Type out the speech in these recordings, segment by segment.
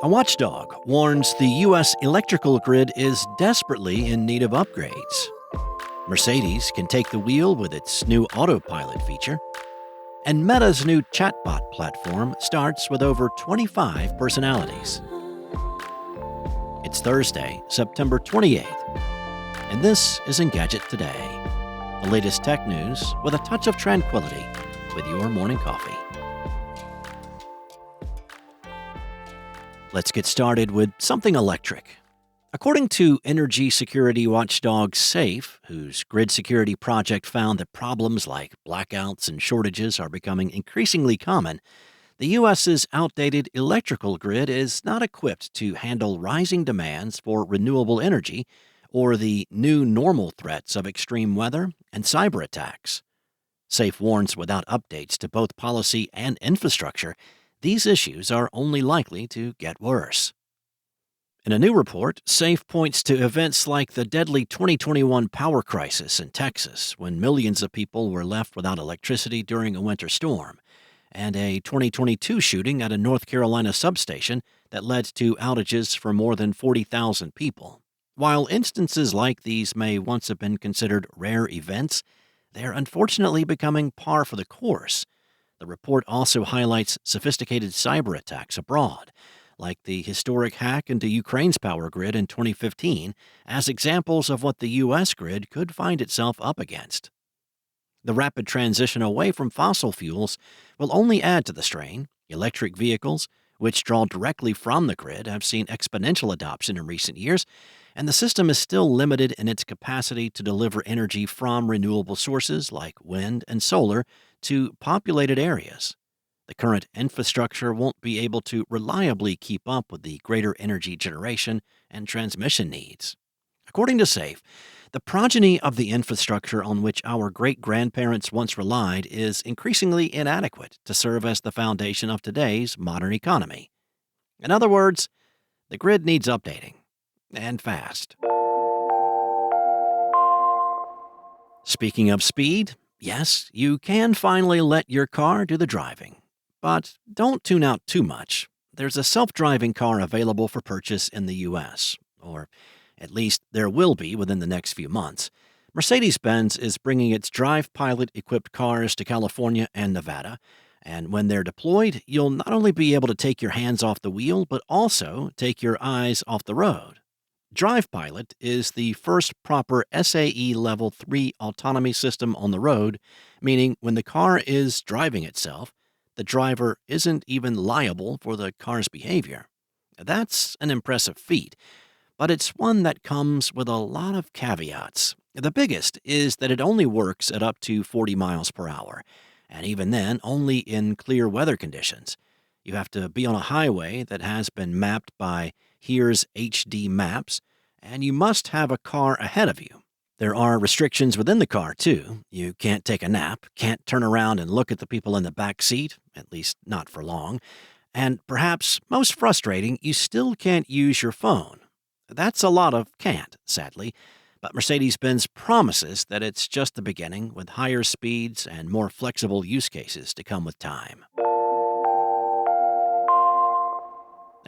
A watchdog warns the U.S. electrical grid is desperately in need of upgrades. Mercedes can take the wheel with its new Autopilot feature. And Meta's new chatbot platform starts with over 25 personalities. It's Thursday, September 28th, and this is Engadget Today, the latest tech news with a touch of tranquility with your morning coffee. Let's get started with something electric. According to energy security watchdog SAFE, whose grid security project found that problems like blackouts and shortages are becoming increasingly common, the U.S.'s outdated electrical grid is not equipped to handle rising demands for renewable energy or the new normal threats of extreme weather and cyber attacks. SAFE warns without updates to both policy and infrastructure, these issues are only likely to get worse. In a new report, SAFE points to events like the deadly 2021 power crisis in Texas, when millions of people were left without electricity during a winter storm, and a 2022 shooting at a North Carolina substation that led to outages for more than 40,000 people. While instances like these may once have been considered rare events, they're unfortunately becoming par for the course. The report also highlights sophisticated cyber attacks abroad, like the historic hack into Ukraine's power grid in 2015, as examples of what the U.S. grid could find itself up against. The rapid transition away from fossil fuels will only add to the strain. Electric vehicles, which draw directly from the grid, have seen exponential adoption in recent years, and the system is still limited in its capacity to deliver energy from renewable sources like wind and solar to populated areas. The current infrastructure won't be able to reliably keep up with the greater energy generation and transmission needs. According to SAFE, the progeny of the infrastructure on which our great-grandparents once relied is increasingly inadequate to serve as the foundation of today's modern economy. In other words, the grid needs updating, and fast. Speaking of speed, yes, you can finally let your car do the driving. But don't tune out too much. There's a self-driving car available for purchase in the U.S., or at least there will be within the next few months. Mercedes-Benz is bringing its Drive Pilot-equipped cars to California and Nevada, and when they're deployed, you'll not only be able to take your hands off the wheel, but also take your eyes off the road. Drive Pilot is the first proper SAE Level 3 autonomy system on the road, meaning when the car is driving itself, the driver isn't even liable for the car's behavior. That's an impressive feat, but it's one that comes with a lot of caveats. The biggest is that it only works at up to 40 miles per hour, and even then, only in clear weather conditions. You have to be on a highway that has been mapped by Here's HD Maps, and you must have a car ahead of you. There are restrictions within the car, too. You can't take a nap, can't turn around and look at the people in the back seat, at least not for long. And perhaps most frustrating, you still can't use your phone. That's a lot of can't, sadly, but Mercedes-Benz promises that it's just the beginning, with higher speeds and more flexible use cases to come with time.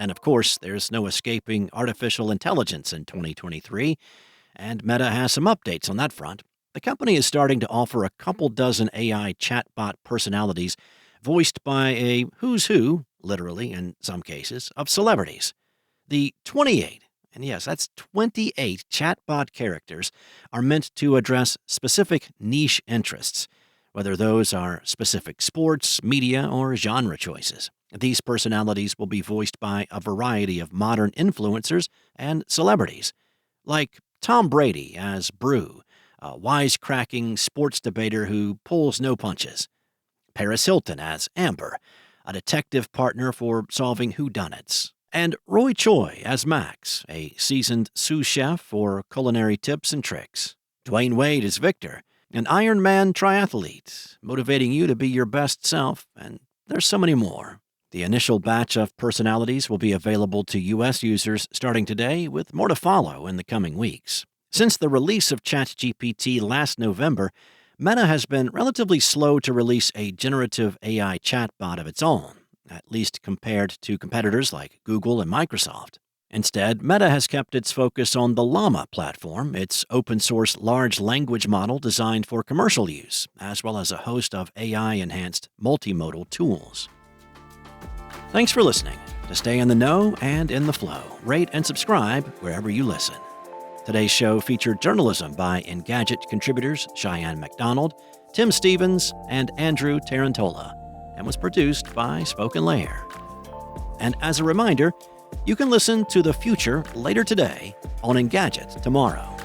And of course, there's no escaping artificial intelligence in 2023, and Meta has some updates on that front. The company is starting to offer a couple dozen AI chatbot personalities voiced by a who's who, literally in some cases, of celebrities. The 28, and yes, that's 28 chatbot characters, are meant to address specific niche interests, whether those are specific sports, media, or genre choices. These personalities will be voiced by a variety of modern influencers and celebrities, like Tom Brady as Brew, a wisecracking sports debater who pulls no punches; Paris Hilton as Amber, a detective partner for solving whodunits; and Roy Choi as Max, a seasoned sous chef for culinary tips and tricks; Dwayne Wade as Victor, an Ironman triathlete, motivating you to be your best self, and there's so many more. The initial batch of personalities will be available to U.S. users starting today, with more to follow in the coming weeks. Since the release of ChatGPT last November, Meta has been relatively slow to release a generative AI chatbot of its own. at least compared to competitors like Google and Microsoft. Instead, Meta has kept its focus on the Llama platform, its open-source large language model designed for commercial use, as well as a host of AI-enhanced multimodal tools. Thanks for listening. To stay in the know and in the flow, rate and subscribe wherever you listen. Today's show featured journalism by Engadget contributors Cheyenne McDonald, Tim Stevens, and Andrew Tarantola, and was produced by Spoken Layer. And as a reminder, you can listen to The Future later today on Engadget tomorrow.